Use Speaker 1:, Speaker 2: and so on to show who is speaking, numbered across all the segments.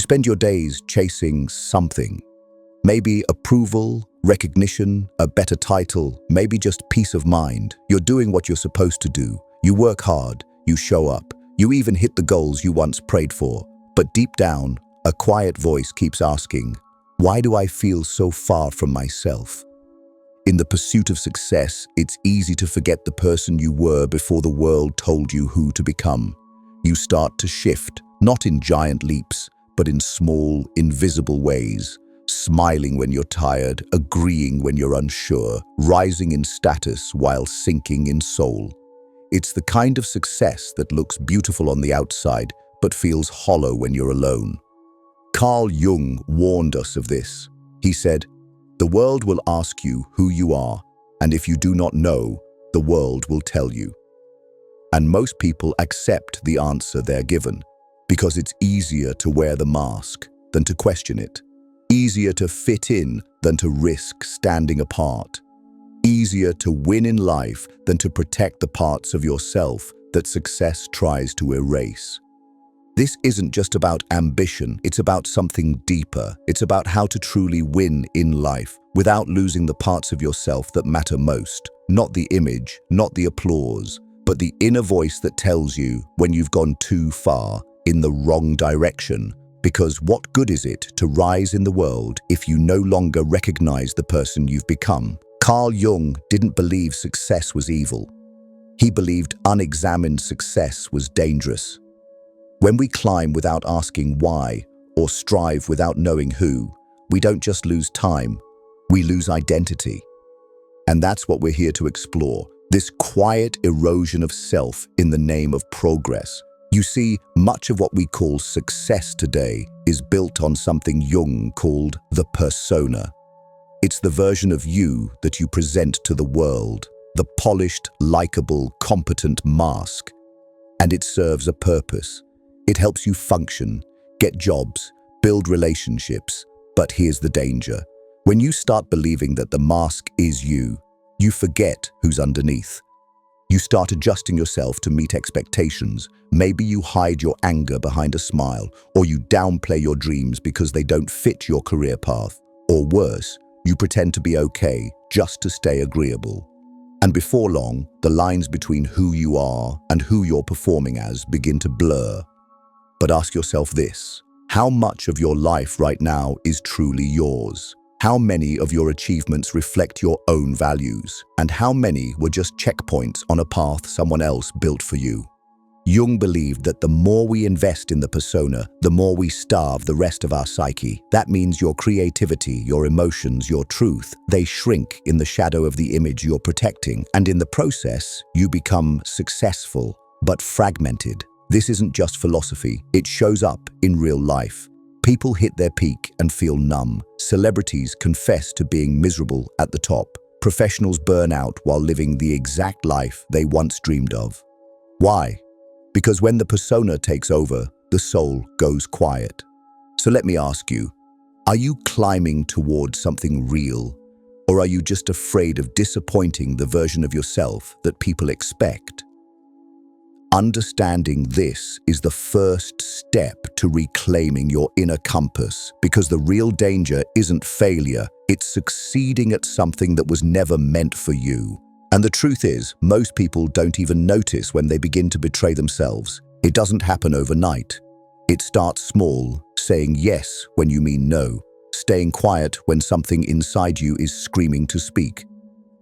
Speaker 1: spend your days chasing something. Maybe approval, recognition, a better title, maybe just peace of mind. You're doing what you're supposed to do. You work hard, you show up, you even hit the goals you once prayed for. But deep down, a quiet voice keeps asking, why do I feel so far from myself? In the pursuit of success, it's easy to forget the person you were before the world told you who to become. You start to shift, not in giant leaps, but in small, invisible ways. Smiling when you're tired, agreeing when you're unsure, rising in status while sinking in soul. It's the kind of success that looks beautiful on the outside, but feels hollow when you're alone. Carl Jung warned us of this. He said, "The world will ask you who you are, and if you do not know, the world will tell you." And most people accept the answer they're given, because it's easier to wear the mask than to question it. Easier to fit in than to risk standing apart. Easier to win in life than to protect the parts of yourself that success tries to erase. This isn't just about ambition, it's about something deeper. It's about how to truly win in life without losing the parts of yourself that matter most. Not the image, not the applause, but the inner voice that tells you when you've gone too far in the wrong direction. Because what good is it to rise in the world if you no longer recognize the person you've become? Carl Jung didn't believe success was evil. He believed unexamined success was dangerous. When we climb without asking why, or strive without knowing who, we don't just lose time, we lose identity. And that's what we're here to explore, this quiet erosion of self in the name of progress. You see, much of what we call success today is built on something Jung called the persona. It's the version of you that you present to the world, the polished, likable, competent mask. And it serves a purpose. It helps you function, get jobs, build relationships. But here's the danger. When you start believing that the mask is you, you forget who's underneath. You start adjusting yourself to meet expectations. Maybe you hide your anger behind a smile, or you downplay your dreams because they don't fit your career path. Or worse, you pretend to be okay just to stay agreeable. And before long, the lines between who you are and who you're performing as begin to blur. But ask yourself this, how much of your life right now is truly yours? How many of your achievements reflect your own values? And how many were just checkpoints on a path someone else built for you? Jung believed that the more we invest in the persona, the more we starve the rest of our psyche. That means your creativity, your emotions, your truth, they shrink in the shadow of the image you're protecting. And in the process, you become successful, but fragmented. This isn't just philosophy, it shows up in real life. People hit their peak and feel numb. Celebrities confess to being miserable at the top. Professionals burn out while living the exact life they once dreamed of. Why? Because when the persona takes over, the soul goes quiet. So let me ask you, are you climbing towards something real? Or are you just afraid of disappointing the version of yourself that people expect? Understanding this is the first step to reclaiming your inner compass, because the real danger isn't failure, it's succeeding at something that was never meant for you. And the truth is, most people don't even notice when they begin to betray themselves. It doesn't happen overnight. It starts small, saying yes when you mean no, staying quiet when something inside you is screaming to speak,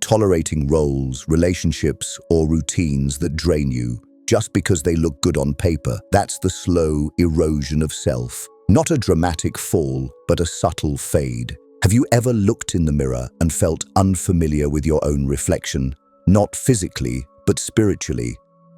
Speaker 1: tolerating roles, relationships, or routines that drain you, just because they look good on paper. That's the slow erosion of self. Not a dramatic fall, but a subtle fade. Have you ever looked in the mirror and felt unfamiliar with your own reflection? Not physically, but spiritually.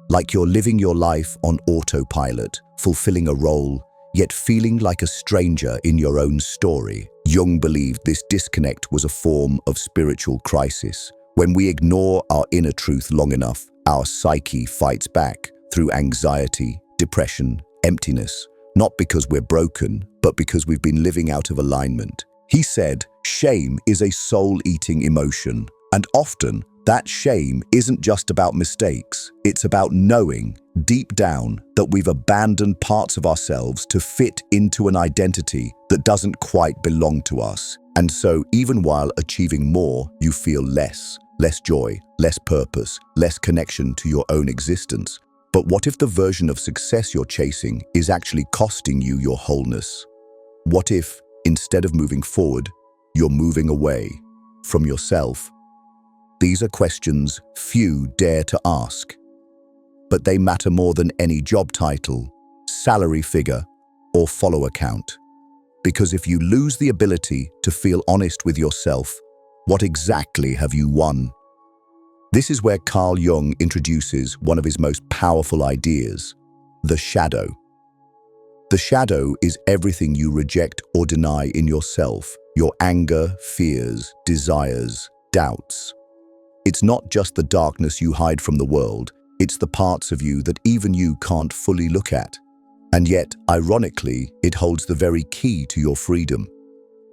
Speaker 1: Like you're living your life on autopilot, fulfilling a role, yet feeling like a stranger in your own story. Jung believed this disconnect was a form of spiritual crisis. When we ignore our inner truth long enough, our psyche fights back through anxiety, depression, emptiness, not because we're broken, but because we've been living out of alignment. He said, shame is a soul-eating emotion, and often That shame isn't just about mistakes. It's about knowing, deep down, that we've abandoned parts of ourselves to fit into an identity that doesn't quite belong to us. And so, even while achieving more, you feel less joy, less purpose, less connection to your own existence. But what if the version of success you're chasing is actually costing you your wholeness? What if, instead of moving forward, you're moving away from yourself? These are questions few dare to ask, but they matter more than any job title, salary figure, or follower count. Because if you lose the ability to feel honest with yourself, what exactly have you won? This is where Carl Jung introduces one of his most powerful ideas, the shadow. The shadow is everything you reject or deny in yourself, your anger, fears, desires, doubts. It's not just the darkness you hide from the world, it's the parts of you that even you can't fully look at. And yet, ironically, it holds the very key to your freedom.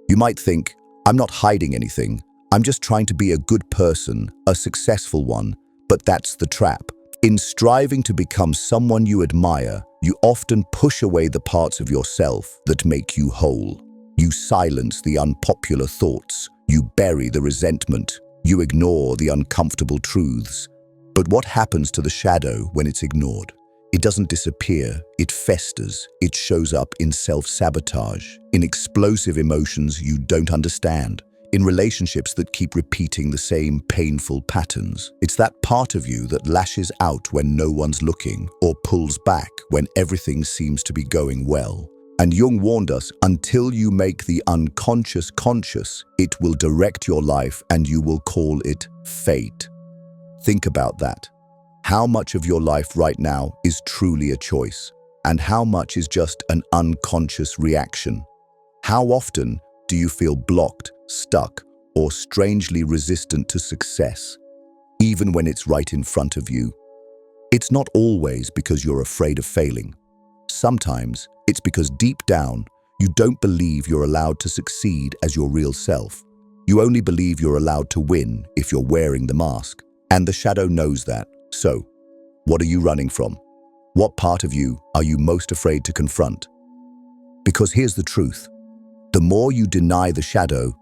Speaker 1: You might think, I'm not hiding anything, I'm just trying to be a good person, a successful one, but that's the trap. In striving to become someone you admire, you often push away the parts of yourself that make you whole. You silence the unpopular thoughts, you bury the resentment, you ignore the uncomfortable truths. But what happens to the shadow when it's ignored? It doesn't disappear, it festers, it shows up in self-sabotage, in explosive emotions you don't understand, in relationships that keep repeating the same painful patterns. It's that part of you that lashes out when no one's looking or pulls back when everything seems to be going well. And Jung warned us, until you make the unconscious conscious, it will direct your life and you will call it fate. Think about that. How much of your life right now is truly a choice? And how much is just an unconscious reaction? How often do you feel blocked, stuck, or strangely resistant to success, even when it's right in front of you? It's not always because you're afraid of failing. Sometimes it's because deep down, you don't believe you're allowed to succeed as your real self. You only believe you're allowed to win if you're wearing the mask. And the shadow knows that. So, what are you running from? What part of you are you most afraid to confront? Because here's the truth. The more you deny the shadow,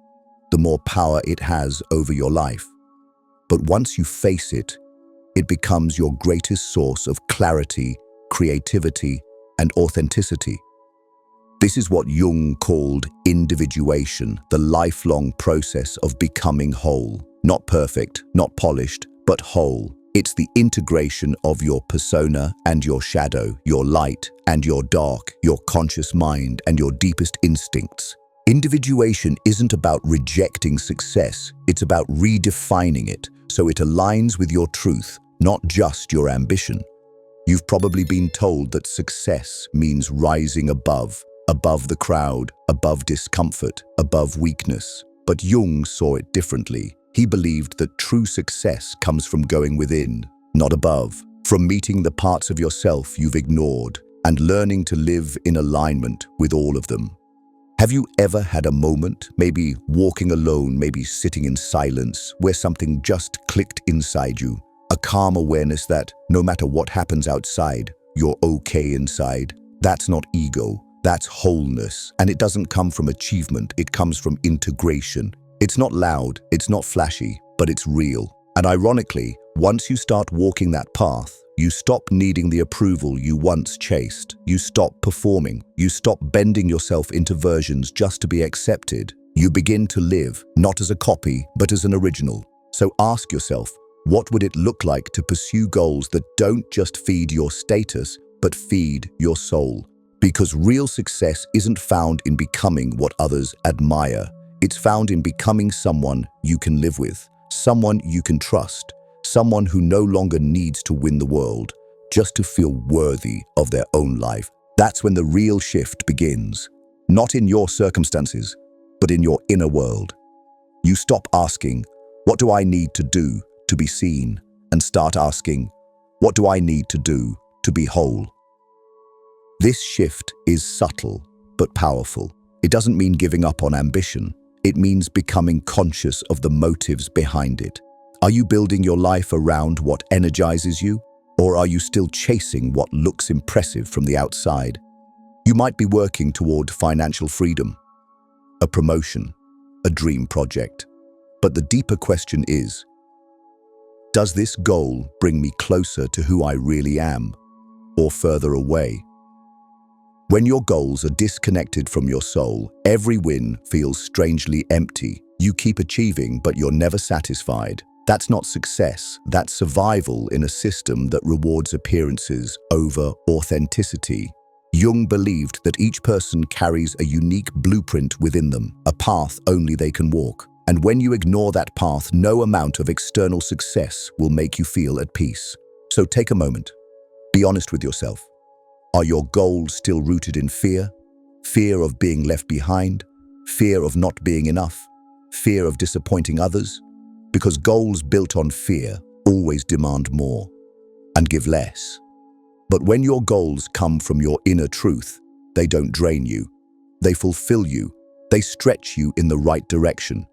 Speaker 1: the more power it has over your life. But once you face it, it becomes your greatest source of clarity, creativity, and authenticity. This is what Jung called individuation, the lifelong process of becoming whole. Not perfect, not polished, but whole. It's the integration of your persona and your shadow, your light and your dark, your conscious mind and your deepest instincts. Individuation isn't about rejecting success, it's about redefining it so it aligns with your truth, not just your ambition. You've probably been told that success means rising above the crowd, above discomfort, above weakness. But Jung saw it differently. He believed that true success comes from going within, not above, from meeting the parts of yourself you've ignored and learning to live in alignment with all of them. Have you ever had a moment, maybe walking alone, maybe sitting in silence, where something just clicked inside you? A calm awareness that no matter what happens outside, you're okay inside. That's not ego, that's wholeness. And it doesn't come from achievement, it comes from integration. It's not loud, it's not flashy, but it's real. And ironically, once you start walking that path, you stop needing the approval you once chased. You stop performing. You stop bending yourself into versions just to be accepted. You begin to live, not as a copy, but as an original. So ask yourself, what would it look like to pursue goals that don't just feed your status, but feed your soul? Because real success isn't found in becoming what others admire. It's found in becoming someone you can live with, someone you can trust, someone who no longer needs to win the world, just to feel worthy of their own life. That's when the real shift begins, not in your circumstances, but in your inner world. You stop asking, what do I need to do to be seen? And start asking, what do I need to do to be whole? This shift is subtle, but powerful. It doesn't mean giving up on ambition. It means becoming conscious of the motives behind it. Are you building your life around what energizes you, or are you still chasing what looks impressive from the outside? You might be working toward financial freedom, a promotion, a dream project. But the deeper question is, does this goal bring me closer to who I really am, or further away? When your goals are disconnected from your soul, every win feels strangely empty. You keep achieving, but you're never satisfied. That's not success, that's survival in a system that rewards appearances over authenticity. Jung believed that each person carries a unique blueprint within them, a path only they can walk. And when you ignore that path, no amount of external success will make you feel at peace. So take a moment. Be honest with yourself. Are your goals still rooted in fear? Fear of being left behind? Fear of not being enough? Fear of disappointing others? Because goals built on fear always demand more and give less. But when your goals come from your inner truth, they don't drain you. They fulfill you. They stretch you in the right direction.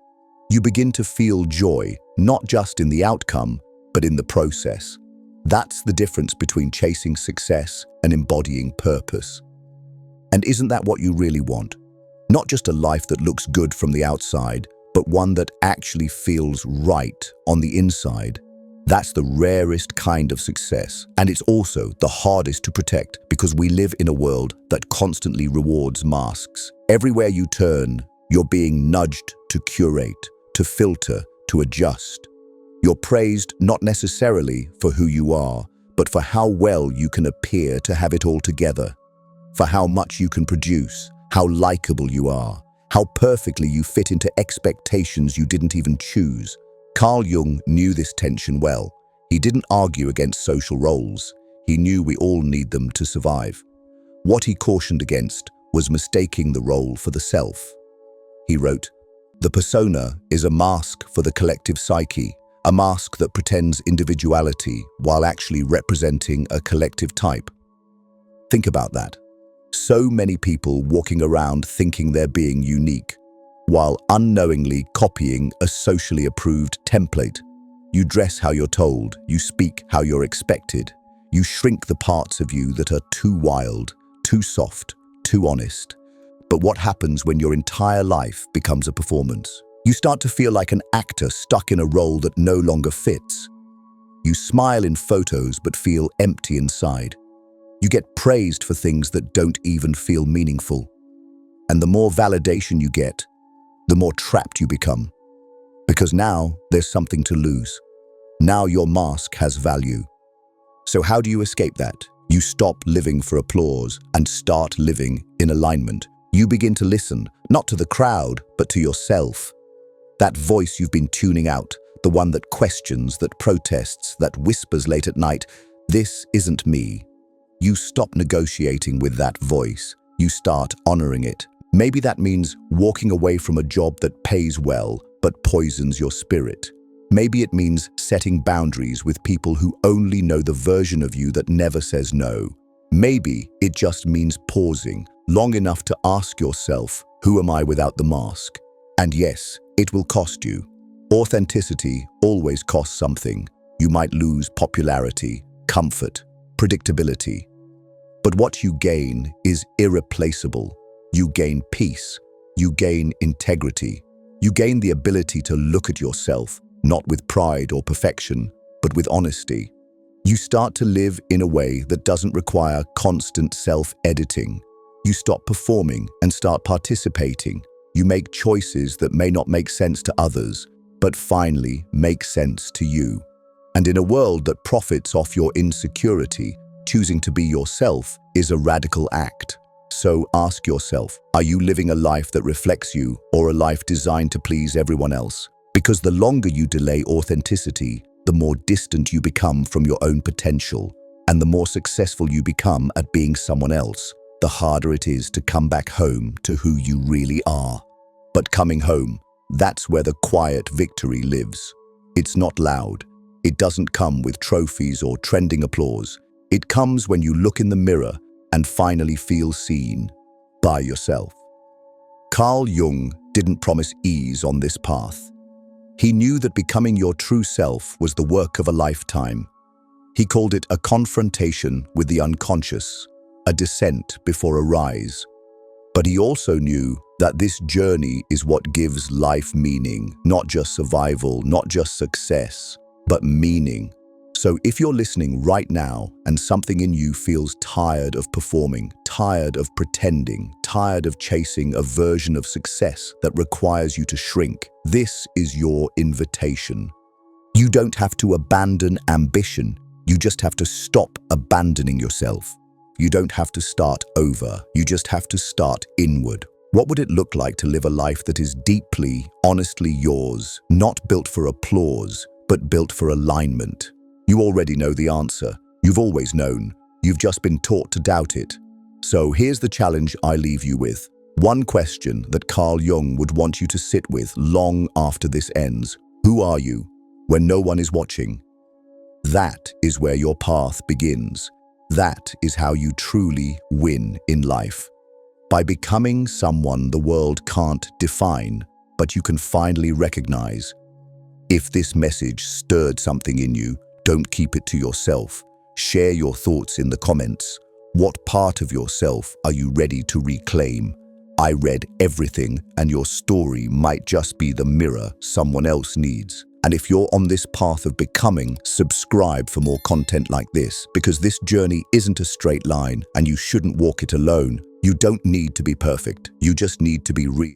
Speaker 1: You begin to feel joy, not just in the outcome, but in the process. That's the difference between chasing success and embodying purpose. And isn't that what you really want? Not just a life that looks good from the outside, but one that actually feels right on the inside. That's the rarest kind of success, and it's also the hardest to protect because we live in a world that constantly rewards masks. Everywhere you turn, you're being nudged to curate, to filter, to adjust. You're praised not necessarily for who you are, but for how well you can appear to have it all together, for how much you can produce, how likable you are, how perfectly you fit into expectations you didn't even choose. Carl Jung knew this tension well. He didn't argue against social roles. He knew we all need them to survive. What he cautioned against was mistaking the role for the self. He wrote, "The persona is a mask for the collective psyche, a mask that pretends individuality while actually representing a collective type." Think about that. So many people walking around thinking they're being unique, while unknowingly copying a socially approved template. You dress how you're told, you speak how you're expected, you shrink the parts of you that are too wild, too soft, too honest. But what happens when your entire life becomes a performance? You start to feel like an actor stuck in a role that no longer fits. You smile in photos but feel empty inside. You get praised for things that don't even feel meaningful. And the more validation you get, the more trapped you become. Because now there's something to lose. Now your mask has value. So how do you escape that? You stop living for applause and start living in alignment. You begin to listen, not to the crowd, but to yourself. That voice you've been tuning out, the one that questions, that protests, that whispers late at night, "This isn't me." You stop negotiating with that voice. You start honoring it. Maybe that means walking away from a job that pays well but poisons your spirit. Maybe it means setting boundaries with people who only know the version of you that never says no. Maybe it just means pausing long enough to ask yourself, who am I without the mask? And yes, it will cost you. Authenticity always costs something. You might lose popularity, comfort, predictability. But what you gain is irreplaceable. You gain peace. You gain integrity. You gain the ability to look at yourself, not with pride or perfection, but with honesty. You start to live in a way that doesn't require constant self-editing. You stop performing and start participating. You make choices that may not make sense to others, but finally make sense to you. And in a world that profits off your insecurity, choosing to be yourself is a radical act. So ask yourself, are you living a life that reflects you or a life designed to please everyone else? Because the longer you delay authenticity, the more distant you become from your own potential, and the more successful you become at being someone else, the harder it is to come back home to who you really are. But coming home, that's where the quiet victory lives. It's not loud. It doesn't come with trophies or trending applause. It comes when you look in the mirror and finally feel seen by yourself. Carl Jung didn't promise ease on this path. He knew that becoming your true self was the work of a lifetime. He called it a confrontation with the unconscious, a descent before a rise. But he also knew that this journey is what gives life meaning, not just survival, not just success, but meaning. So if you're listening right now and something in you feels tired of performing, tired of pretending, tired of chasing a version of success that requires you to shrink, this is your invitation. You don't have to abandon ambition. You just have to stop abandoning yourself. You don't have to start over. You just have to start inward. What would it look like to live a life that is deeply, honestly yours, not built for applause, but built for alignment? You already know the answer. You've always known. You've just been taught to doubt it. So here's the challenge I leave you with. One question that Carl Jung would want you to sit with long after this ends. Who are you when no one is watching? That is where your path begins. That is how you truly win in life. By becoming someone the world can't define, but you can finally recognize. If this message stirred something in you, don't keep it to yourself. Share your thoughts in the comments. What part of yourself are you ready to reclaim? I read everything, and your story might just be the mirror someone else needs. And if you're on this path of becoming, subscribe for more content like this, because this journey isn't a straight line and you shouldn't walk it alone. You don't need to be perfect. You just need to be real.